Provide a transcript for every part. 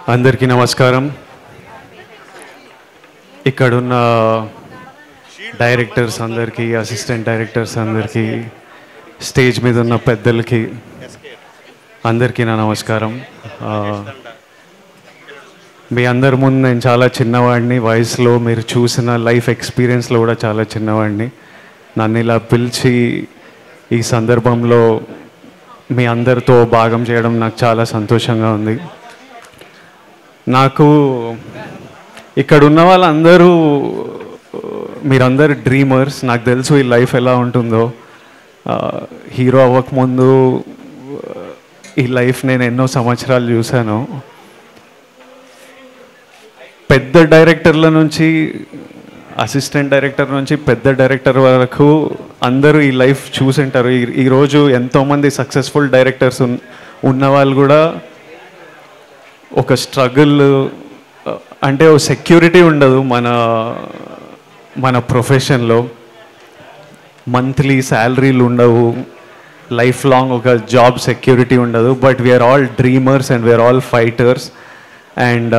అందరికీ నమస్కారం. ఇక్కడున్న డైరెక్టర్స్ అందరికీ, అసిస్టెంట్ డైరెక్టర్స్ అందరికీ, స్టేజ్ మీద ఉన్న పెద్దలకి అందరికీ నా నమస్కారం. మీ అందరి ముందు నేను చాలా చిన్నవాడిని, వయసులో మీరు చూసిన లైఫ్ ఎక్స్పీరియన్స్లో కూడా చాలా చిన్నవాడిని. నన్ను ఇలా పిలిచి ఈ సందర్భంలో మీ అందరితో భాగం చేయడం నాకు చాలా సంతోషంగా ఉంది. నాకు ఇక్కడ ఉన్న వాళ్ళందరూ మీరందరు డ్రీమర్స్. నాకు తెలుసు ఈ లైఫ్ ఎలా ఉంటుందో. హీరో అవ్వకముందు ఈ లైఫ్ నేను ఎన్నో సంవత్సరాలు చూశాను. పెద్ద డైరెక్టర్ల నుంచి, అసిస్టెంట్ డైరెక్టర్ నుంచి పెద్ద డైరెక్టర్ వరకు అందరూ ఈ లైఫ్ చూసింటారు. ఈరోజు ఎంతోమంది సక్సెస్ఫుల్ డైరెక్టర్స్ ఉన్నవాళ్ళు కూడా ఒక స్ట్రగుల్ అంటే ఒక సెక్యూరిటీ ఉండదు మన ప్రొఫెషన్లో. మంత్లీ శాలరీలు ఉండవు, లైఫ్ లాంగ్ ఒక జాబ్ సెక్యూరిటీ ఉండదు. But we're all dreamers and we're all fighters. And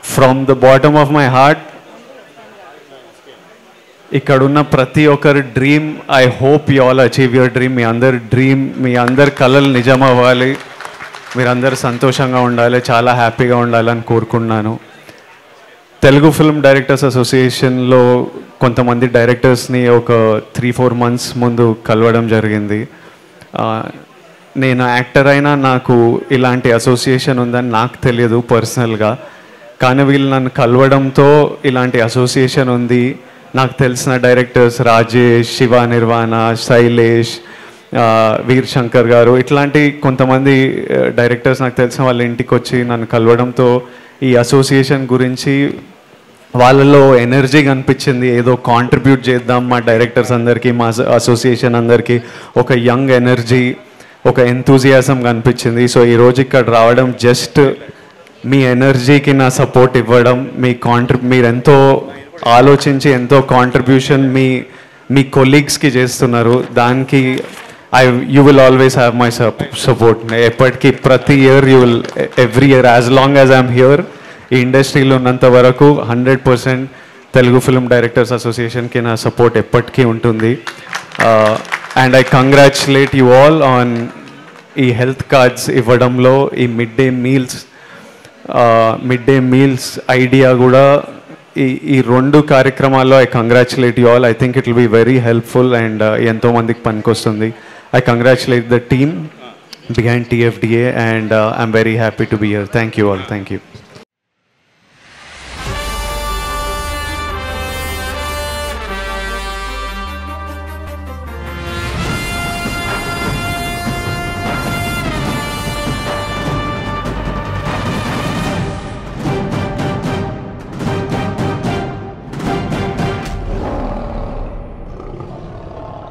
from the bottom of my heart, ఇక్కడున్న ప్రతి ఒక్కరి dream, I hope you all achieve your dream. మీ అందరి కలలు నిజం అవ్వాలి, మీరందరూ సంతోషంగా ఉండాలి, చాలా హ్యాపీగా ఉండాలని కోరుకున్నాను. తెలుగు ఫిల్మ్ డైరెక్టర్స్ అసోసియేషన్లో కొంతమంది డైరెక్టర్స్ని ఒక 3-4 months ముందు కలవడం జరిగింది. నేను యాక్టర్ అయినా నాకు ఇలాంటి అసోసియేషన్ ఉందని నాకు తెలియదు పర్సనల్గా. కానీ వీళ్ళు నన్ను కలవడంతో ఇలాంటి అసోసియేషన్ ఉంది. నాకు తెలిసిన డైరెక్టర్స్ రాజేష్, శివ నిర్వాణ, శైలేష్, వీర్ శంకర్ గారు, ఇట్లాంటి కొంతమంది డైరెక్టర్స్ నాకు తెలిసిన వాళ్ళ ఇంటికి వచ్చి నన్ను కలవడంతో ఈ అసోసియేషన్ గురించి వాళ్ళలో ఎనర్జీ కనిపించింది. ఏదో కాంట్రిబ్యూట్ చేద్దాం మా డైరెక్టర్స్ అందరికీ, మా అసోసియేషన్ అందరికీ ఒక యంగ్ ఎనర్జీ, ఒక ఎంతూజియాజం కనిపించింది. సో ఈరోజు ఇక్కడ రావడం జస్ట్ మీ ఎనర్జీకి నా సపోర్ట్ ఇవ్వడం, మీరు ఎంతో ఆలోచించి ఎంతో కాంట్రిబ్యూషన్ మీ కొలీగ్స్కి చేస్తున్నారు. దానికి you will always have my support. ఎప్పటికీ ప్రతి year every year as long as I'm here, ఈ ఇండస్ట్రీలో ఉన్నంత వరకు 100% తెలుగు ఫిల్మ్ డైరెక్టర్స్ అసోసియేషన్కి నా సపోర్ట్ ఎప్పటికీ ఉంటుంది. And I congratulate you all on ఈ హెల్త్ కార్డ్స్ ఇవ్వడంలో. ఈ మిడ్ డే మీల్స్ ఐడియా కూడా ఈ 2 కార్యక్రమాల్లో I congratulate you all. I think it will be very helpful and ఎంతోమందికి పనికొస్తుంది. I congratulate the team behind TFDA and I'm very happy to be here. Thank you all. Thank you.